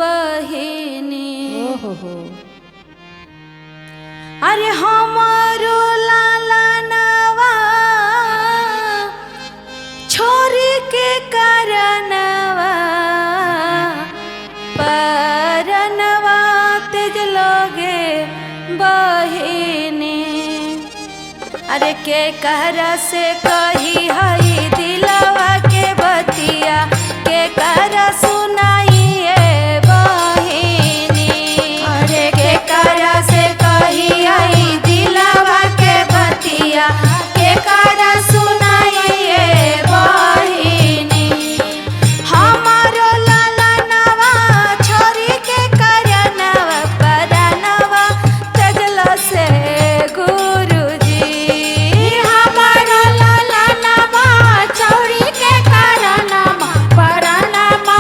बहिनी। ओहो अरे हमारो लाला नवा छोरी के करनवा परनवा तेज लोगे बहिनी। अरे के कहरा से कही हई दिलवा के बतिया के कहरा सुनाइए बहिनी। अरे के कहरा से कही हई दिलवा के बतिया के कहरा सुनाइए बहिनी। हमारो लाला नवा छोरी के करनवा परनवा तजला से गुरुजी। हमारो लाला नवा छोरी के करनवा परनवा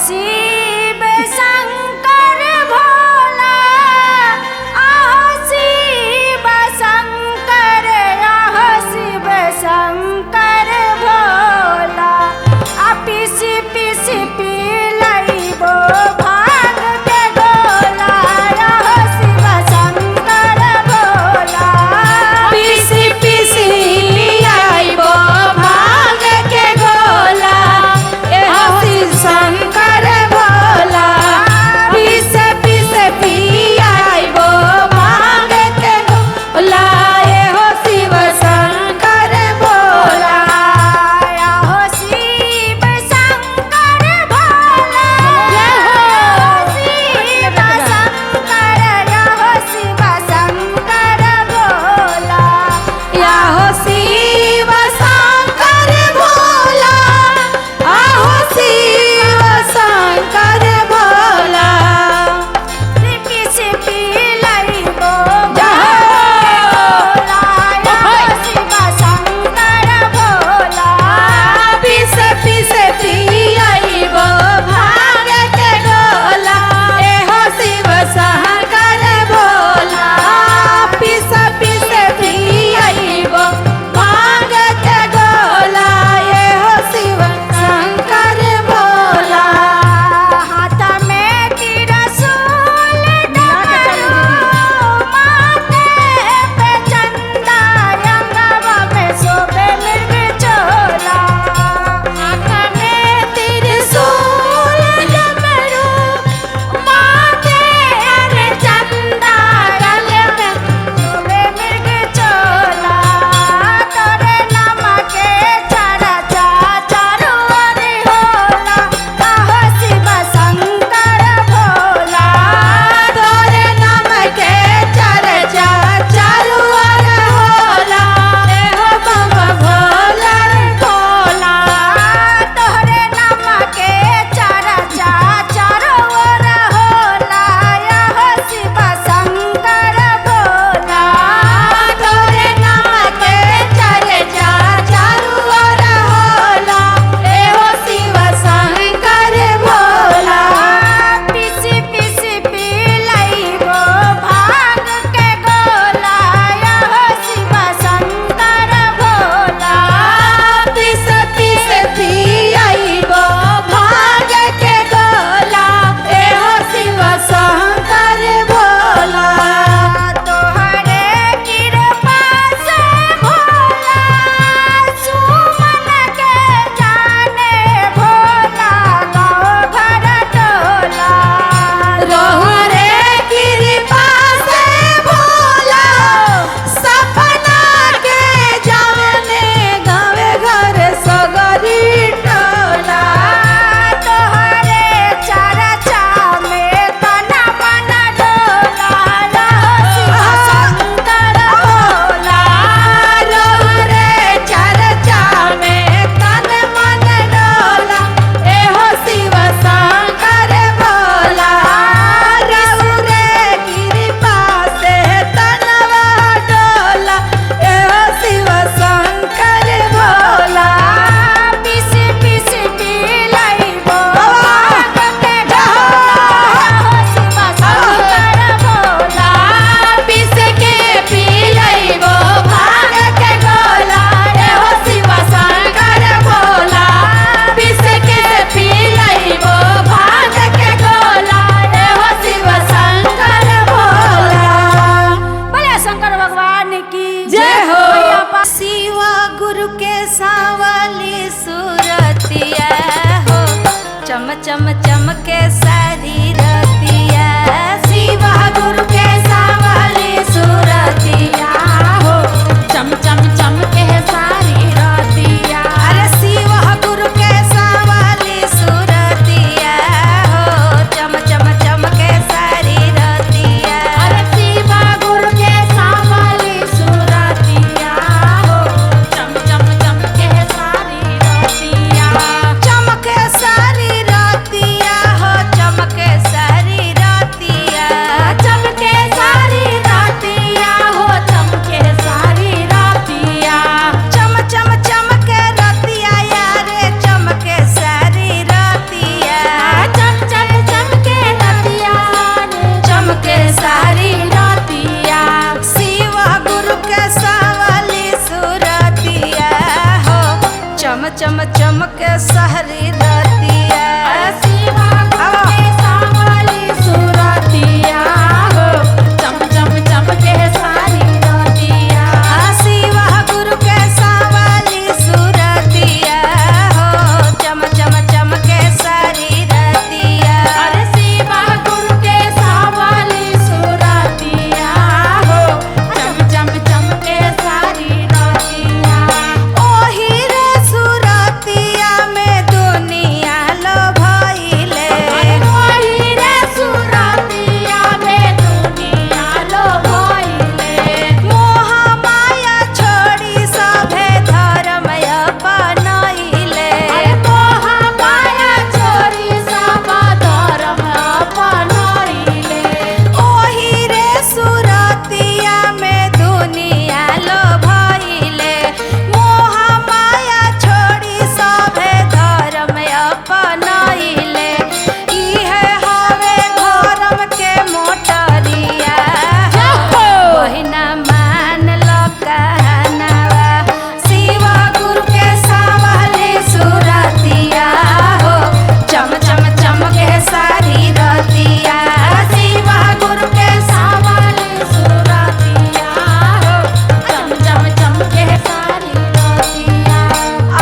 शिव शंकर भोला, आहो शिव शंकर, आहो शिव शंकर भोला। आ पीसी पीसी पी लइबो भांग के गोला, आहो शिव शंकर भोला। पीसी पीसी पियाइबो भांग के गोला, एहो शिव शंकर भोला। पीस पीस पियाइबो भांग के गोला, एहो शिव शंकर भोला। आहो शिव शंकर भोला, आहो शिव शंकर, आहो शिव शंकर भोला। याहो शिव शंकर भोला, आहो शिव शंकर भोला। पीसी पी लइबो जय भोला, आहो शिव शंकर भोला। पीस पीस पियाइबो भांग के गोला, एहो शिव शंकर भोला। पीस पीस पियाइबो भांग के गोला, एहो शिव शंकर भोला। हाथ में त्रिशूल डमरू, माथे पे चंदा, अंगवा में शोभे मृग चोला। हाथ में त्रिशूल डमरू, माथे पे चंदा, गले में शोभे मृग चोला। तोरे नाम के चर्चा चारू ओर होला, आहो शिव शंकर भोला। तोरे नाम के चर्चा चारू ओर होला, एहो बम भोला भोला। तोहरे नाम के चर्चा चारो ओर होला, आहो शिव शंकर भोला। तोरे नाम के चर्चा चारू ओर होला, एहो शिव शंकर भोला। पीसी पीसी पी लइबो भांग के गोला, आहो शिव शंकर भोला। पीस पीस पियाइबो भांग के गोला, एहो शिव शंकर भोला। तोहरे कृपा से भोला, सुमन के जाने भोला, गाँव घर टोला। रोहरे कृपा से भोला, सपना के जाने गावे घर सगरी टोला। तोहरे चर्चा में तन मन डोला, आहो शिव शंकर भोला। रोहरे चर्चा में तन मन डोला, एहो शिव शंकर भोला। रोहरे कृपा से तनवा डोला, एहो शिव शंकर भोला। पीसी पीसी पी लइबो भांग के गोला, आहो शिव शंकर भोला। पीस के पी लइबो भांग के गोला, एहो शिव शंकर भोला। पीस के पी लइबो भांग के गोला, एहो शिव शंकर भोला। बोले शंकर भगवान की जय हो। शिवा गुरु के सावली सूरतिया हो, चम चम चमके सारी रतिया। शिवा गुरु के सावली सूरतिया हो, चम चम चमके सारी रतिया। अरे शिवा गुरु के सावली सूरतिया हो, चम चम चमके सारी रतिया। अरे शिव गुरु के सावली सूरतिया हो, चम चम चमके सारी रतिया। चमके सारी रतिया हो, चमके सहरी रतिया। शिवा गुरु के सावली सुरतिया हो चम चम चमके सारी रतिया। शिवा गुरु के सावली सुरतिया हो चम चम चमके सारी रतिया। अरे शिवा गुरु के सावली सुरतिया हो चम चम चमके सारी रतिया। ओही रे सुरतिया में दुनिया लो भइले। ओही रे सुरतिया में दुनिया लो भइले। मोह माया छोड़ी सभे धर्म अपनइले। मोह माया छोड़ी सब धर्म अपनइले। ओही रे सुरतिया में दुनिया लो भइले। मोह माया छोड़ी सभे धर्म अपनइले। इहे हवे धर्म के मोटरिया। बहिना मान लो कहनावा। शिवा गुरु के सावली सुरतिया हो चम चम चमके सारी रतिया। शिवा गुरु के सावली सुरतिया हो चम चम चमके सारी रतिया।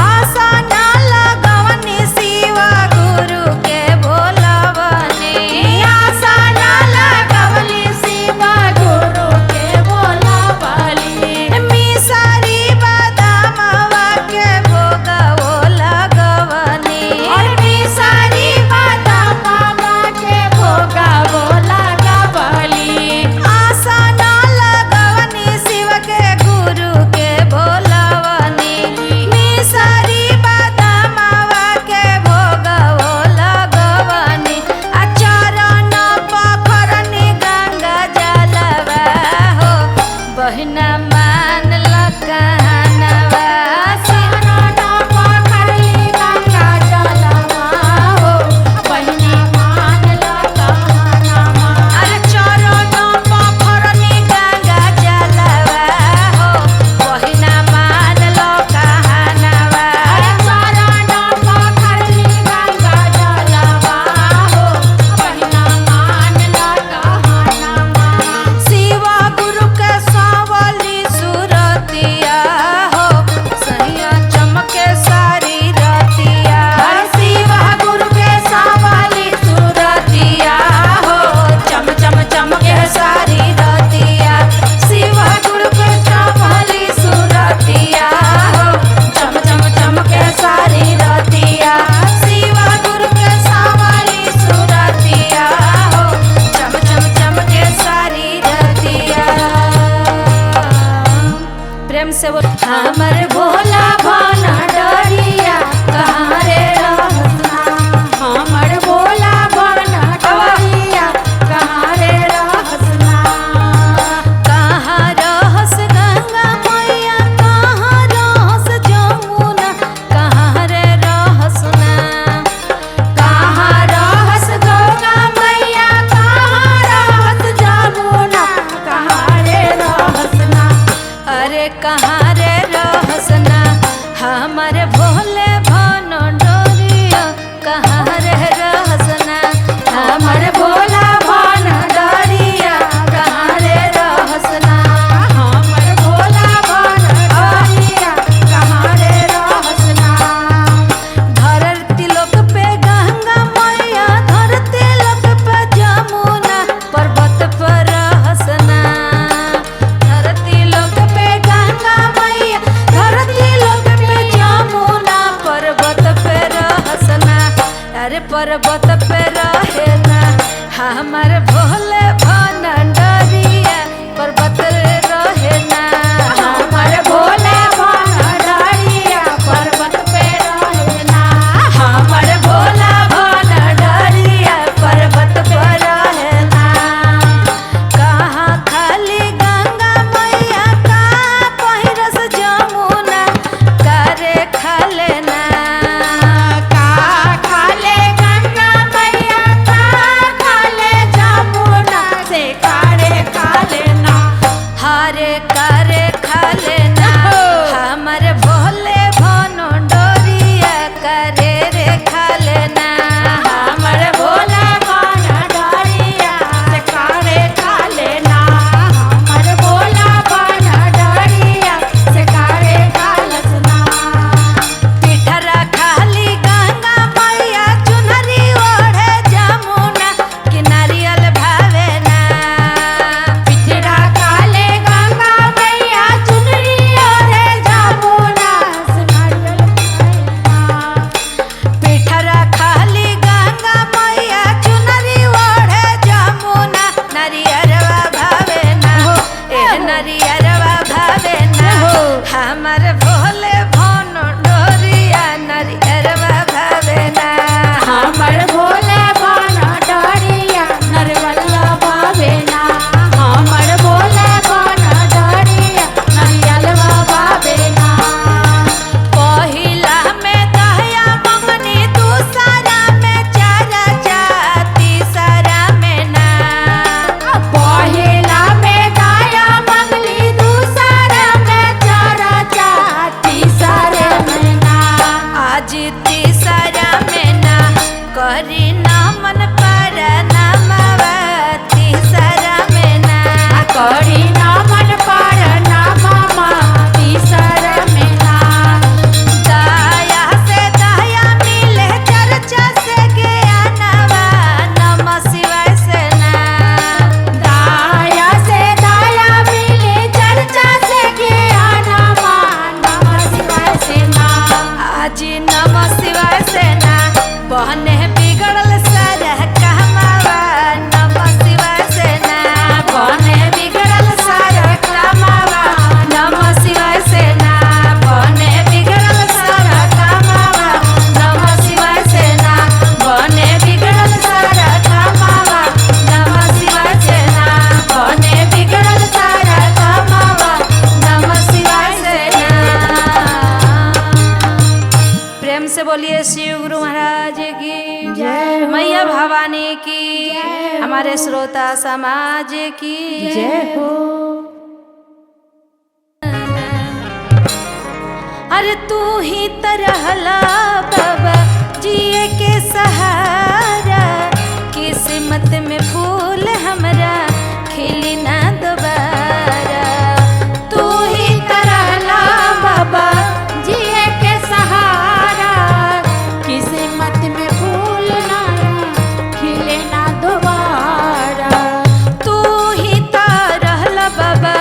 आशा ना लगवनी शिवा गुरु के बोलवनी। आशा ना लगवली शिवा गुरु के बोलवली। मिसरी बादामवा के भोगवो लगवनी। और मिसरी बादामवा के भोगवो लगवली। आशा ना लगवनी शिव के गुरु के बोलवनी। मिसरी बादामवा के भोगवो लगवनी। आ चरण पखरनी गंगा जलवा हो बहिना मान ल कहनवा। शरण पखरली गंगा जलवा हो बहिनी मान ल कहनावा। अरे चरण पखरनी गंगा जलवा हो बहिना मान ल कहनवा। अरे चरण पखरली गंगा जलवा हो बहिना मान ल कहनावा। शिवा गुरु के सावली सुरतिया हो सैया चमके सारी रतिया। शिवा गुरु के सावली सुरतिया हो चम चम चमके सारी रतिया। शिवा गुरु के सावली सुरतिया हो चम चम चमके सारी रतिया। शिवा गुरु के सावली सुरतिया हो चम चम चमके सारी रतिया। प्रेम से बोल हमर भोला भाना डरिया कहाँ रे रहसना। हमर भोला भाना डरिया कहाँ रे रहसना। कहाँ रहस गंगा मैया कहाँ रहस जमुना कहाँ रे रहसना। कहाँ रहस गंगा मैया कहाँ रहस जमुना कहाँ रे रहसना। अरे कहाँ रे रहसना हमारे भोले भानो डोरिया कहाँ रे रहसना। हमर भोला भाना डरिया कहाँ रे रहसना। हमर भोला भाना डरिया कहाँ रे रहसना। धरती लोक पे गंगा मैया धरती लोक पे जमुना पर्वत पर रहसना। धरती लोक पे गंगा मैया धरती लोक पे जमुना पर्वत पे रहसना। अरे पर्वत पे रहेना हमार भोले भाना डरिया पर्वत रहेना। हमर भोला भाना डरिया पर्वत पे रहेना। हमर भोला भाना डरिया पर्वत पर रहेना। कहाँ खाली गंगा मैया कहाँ पहिरस जमुना करे खालेना। का खाले गंगा मैया का खाले जमुना से कारे का करे रे खालना हमर भोला भाना डरिया से करे खा लेना हमर भोला भाना डरिया से करे खा लसना पिठरा खाली गंगा मैया चुनरी ओढ़े जमुना कि नारियल भावे ना पिठरा काले गंगा मैया चुनरी ओढ़े जमुना से नारियल खाएना पिठरा खाली गंगा मैया चुनरी ओढ़े जमुना नारियरवा भावे ना ए नारियरवा भावे ना हमर भोले भानो डोरिया नारियरवा भावे ना हमर भोला भाना डरिया नरवल्ला भावेना हमर भोला भाना डरिया नरियलवा भावेना पहिला में दहया मंगनी दूसरा में चरचा तीसरा में ना पहिला में दाया मंगली दूसरा में चरचा तीसरे में ना आज तीसरा में ना करी नमन पर नमवा तीसरा में ना करी नमन पर नममा तीसरे में ना दया से दया मिले चर्चा से ज्ञानवा नमः शिवाय से ना दाया से दाया मिले चर्चा से ज्ञानमा नमः शिवाय से ना आज नमः शिवाय से ना बहने बिगड़ल सारा कहमावा नमः शिवाय से ना बहने बिगड़ल सारा कहमावा नमः शिवाय से ना बहने बिगड़ल सारा कहमावा नमः शिवाय से ना बहने बिगड़ल सारा कहमावा नमः शिवाय से ना बहने बिगड़ल सारा कहमावा नमः शिवाय से ना। प्रेम से बोलिए शिव गुरु महाराज की जय हो। मैया भवानी की हमारे श्रोता समाज की जय हो अरे तू ही तरहला बाबा जिए के सहारा किस्मत में फूल हमरा खिली ना दोबारा तू ही तरहला बाबा जिए के सहारा किस्मत में फूल ना खिले ना दोबारा तू ही तरहला बाबा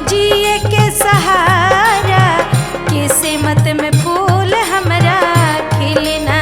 जिए के सहारा किस्मत में फूल हमरा खिली ना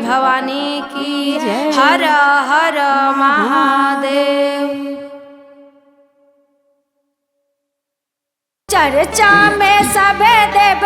भवानी की हर हर महादेव। चर्चा में सबे देव